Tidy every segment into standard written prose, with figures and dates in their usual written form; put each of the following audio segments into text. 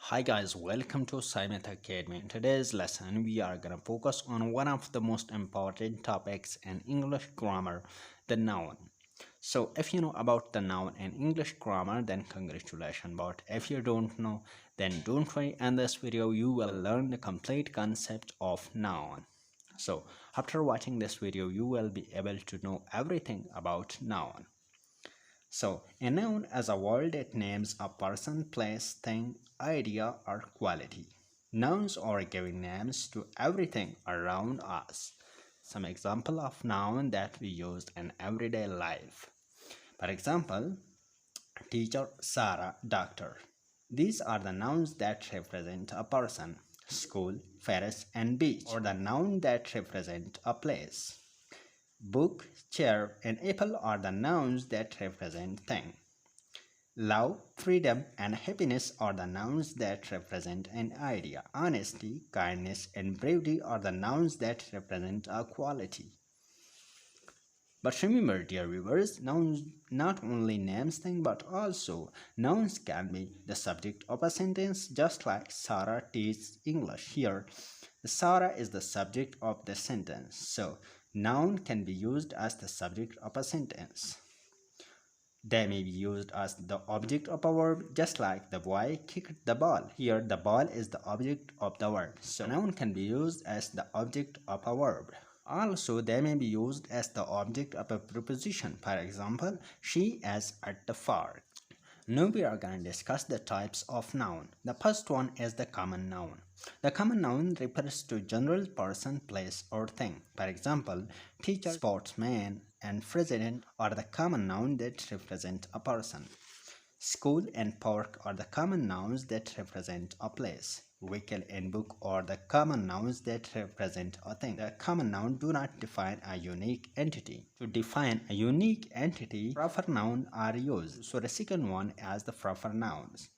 Hi guys, welcome to Scimath Academy. In today's lesson, we are going to focus on one of the most important topics in English grammar, the noun. So if you know about the noun in English grammar, then congratulations. But if you don't know, then don't worry. In this video, you will learn the complete concept of noun. So after watching this video, you will be able to know everything about noun. So, a noun is a word that names a person, place, thing, idea, or quality. Nouns are giving names to everything around us. Some example of noun that we use in everyday life. For example, teacher, Sarah, doctor. These are the nouns that represent a person. School, Ferris, and beach, or the noun that represent a place. Book, chair, and apple are the nouns that represent things. Love, freedom, and happiness are the nouns that represent an idea. Honesty, kindness, and bravery are the nouns that represent a quality. But remember, dear viewers, nouns not only names things but also nouns can be the subject of a sentence, just like Sarah teaches English. Here, Sarah is the subject of the sentence. So, noun can be used as the subject of a sentence. They may be used as the object of a verb, just like the boy kicked the ball. Here, the ball is the object of the verb. So, a noun can be used as the object of a verb. Also, they may be used as the object of a preposition. For example, she is at the park. Now we are going to discuss the types of noun. The first one is the common noun. The common noun refers to general person, place, or thing. For example, teacher, sportsman, and president are the common noun that represent a person. School and park are the common nouns that represent a place. Vehicle and book are the common nouns that represent a thing. The common noun do not define a unique entity. To define a unique entity, proper nouns are used. So the second one is the proper nouns.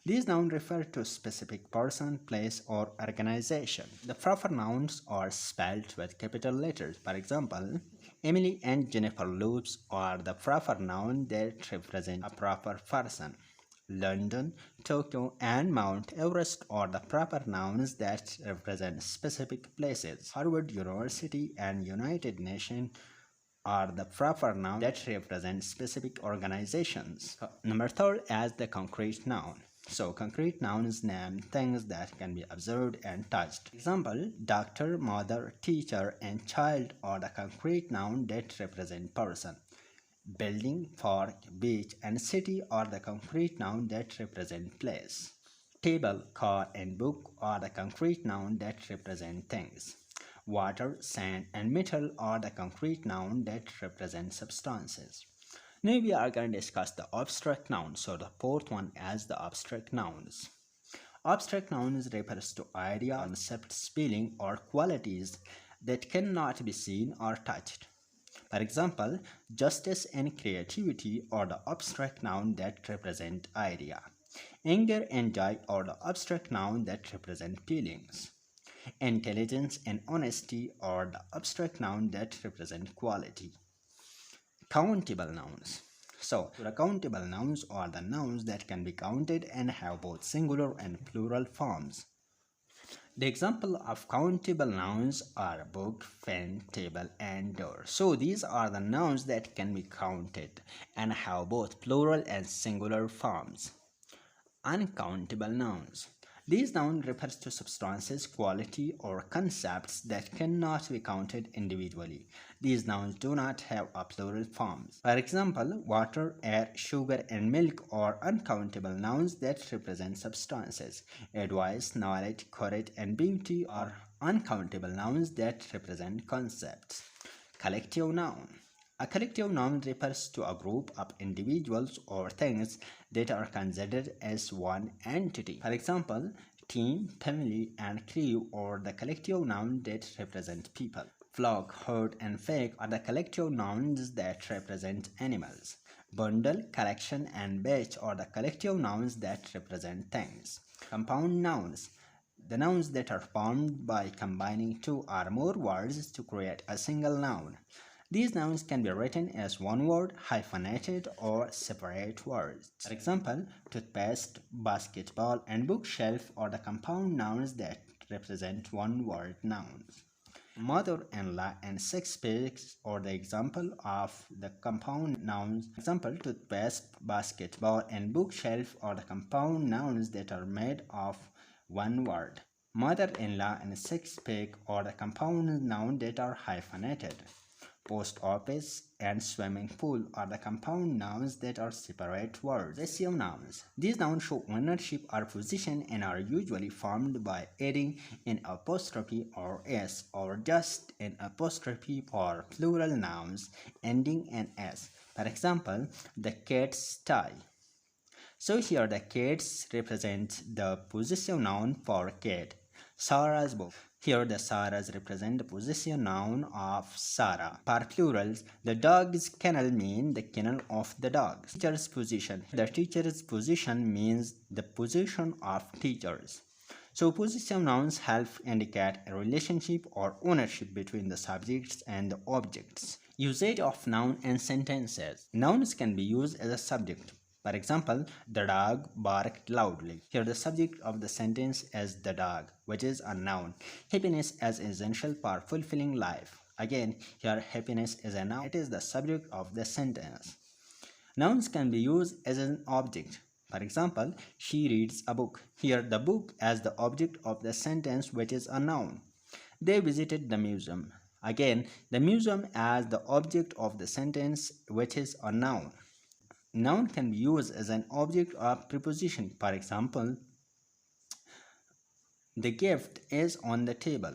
These nouns refer to a specific person, place, or organization. The proper nouns are spelled with capital letters. For example, Emily and Jennifer Lopes are the proper noun that represent a proper person. London, Tokyo, and Mount Everest are the proper nouns that represent specific places. Harvard University and United Nations are the proper nouns that represent specific organizations. Number third is the concrete noun. So, concrete nouns name things that can be observed and touched. Example, doctor, mother, teacher, and child are the concrete noun that represent person. Building, park, beach, and city are the concrete noun that represent place. Table, car, and book are the concrete noun that represent things. Water, sand, and metal are the concrete noun that represent substances. Now we are going to discuss the abstract nouns. So the fourth one is the abstract nouns. Abstract nouns refers to idea, concepts, feeling, or qualities that cannot be seen or touched. For example, justice and creativity are the abstract noun that represent idea. Anger and joy are the abstract noun that represent feelings. Intelligence and honesty are the abstract noun that represent quality. Countable nouns. So, the countable nouns are the nouns that can be counted and have both singular and plural forms. The example of countable nouns are book, pen, table, and door. So these are the nouns that can be counted and have both plural and singular forms. Uncountable nouns. These nouns refers to substances, quality, or concepts that cannot be counted individually. These nouns do not have a plural forms. For example, water, air, sugar, and milk are uncountable nouns that represent substances. Advice, knowledge, courage, and beauty are uncountable nouns that represent concepts. Collective noun. A collective noun refers to a group of individuals or things that are considered as one entity. For example, team, family, and crew are the collective nouns that represent people. Flock, herd, and flock are the collective nouns that represent animals. Bundle, collection, and batch are the collective nouns that represent things. Compound nouns. The nouns that are formed by combining two or more words to create a single noun. These nouns can be written as one word, hyphenated, or separate words. For example, toothpaste, basketball, and bookshelf are the compound nouns that represent one word nouns. Mother-in-law and six pigs are the example of the compound nouns. For example, toothpaste, basketball, and bookshelf are the compound nouns that are made of one word. Mother-in-law and six pig are the compound nouns that are hyphenated. Post office and swimming pool are the compound nouns that are separate words. Possessive nouns. These nouns show ownership or position and are usually formed by adding an apostrophe or s or just an apostrophe for plural nouns ending in s. For example, the cat's tie. So here the cats represent the possessive noun for cat. Sarah's book. Here the Sarahs represent the possessive noun of Sarah. For plurals, the dog's kennel means the kennel of the dog. Teacher's position. The teacher's position means the position of teachers. So possessive nouns help indicate a relationship or ownership between the subjects and the objects. Usage of noun in sentences. Nouns can be used as a subject. For example, the dog barked loudly. Here the subject of the sentence is the dog, which is a noun. Happiness is essential for fulfilling life. Again, here happiness is a noun. It is the subject of the sentence. Nouns can be used as an object. For example, she reads a book. Here the book as the object of the sentence, which is a noun. They visited the museum. Again, the museum as the object of the sentence, which is a noun. Noun can be used as an object of preposition. For example, the gift is on the table.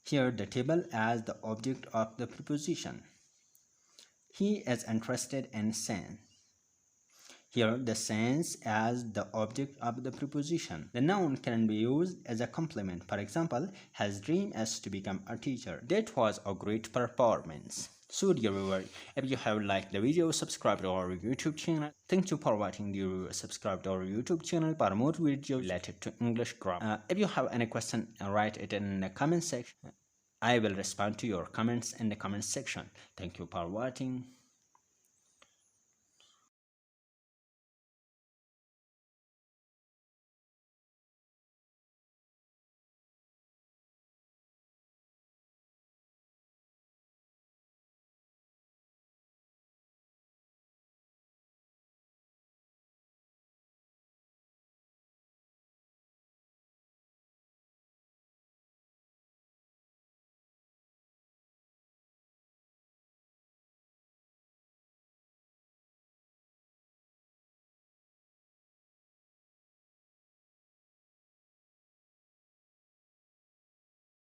Here the table as the object of the preposition. He is interested in science. Here the science as the object of the preposition. The noun can be used as a complement. For example, his dream is to become a teacher. That was a great performance. So dear viewer, if you have liked the video, subscribe to our YouTube channel. Thank you for watching the video. Subscribe to our YouTube channel for more videos related to English grammar. If you have any question, write it in the comment section. I will respond to your comments in the comment section. Thank you for watching.